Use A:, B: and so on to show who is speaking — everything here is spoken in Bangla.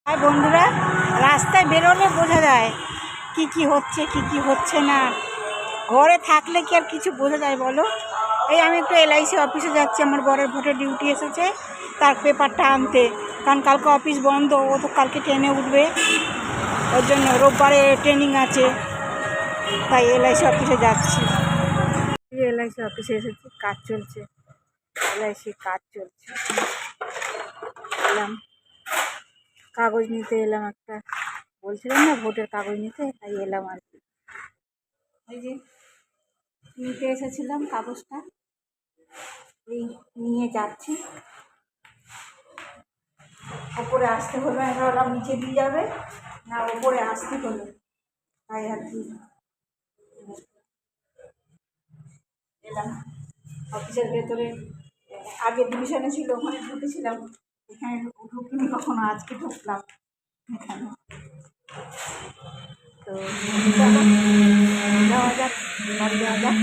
A: আর বন্ধুরা, রাস্তায় বেরোলে বোঝা যায় কি কি হচ্ছে কি কি হচ্ছে না। ঘরে থাকলে কি আর কিছু বোঝা যায় বলো? এই আমি একটু এলআইসি অফিসে যাচ্ছি, আমার বরের ভোটের ডিউটি এসেছে, তার পেপারটা আনতে। কারণ কালকে অফিস বন্ধ, ও তো কালকে ট্রেনে উঠবে, ওর জন্য রোববারে ট্রেনিং আছে, তাই এলআইসি অফিসে যাচ্ছি। এলআইসি অফিসে এসেছি, কাজ চলছে, এলআইসি কাজ চলছে। এলাম কাগজ নিতে, এলাম একটা, বলছিলাম না ভোটের কাগজ নিতে, তাই এলাম আর কি। এই যে নিতে এসেছিলাম কাগজটা, এই নিয়ে যাচ্ছি। ওপরে আসতে হলো, আমি ভাবলাম নিচে দিয়ে যাবে, না ওপরে আসতে হলো, তাই আর কি এলাম। অফিসের ভেতরে আগে ডিভিশনে ছিল, ওখানে ঢুকেছিলাম, এখানে ঢুকিনি কখনো, আজকে ঢুকলাম এখানে। তো যাওয়া যাক, বাড়ি যাওয়া যাক।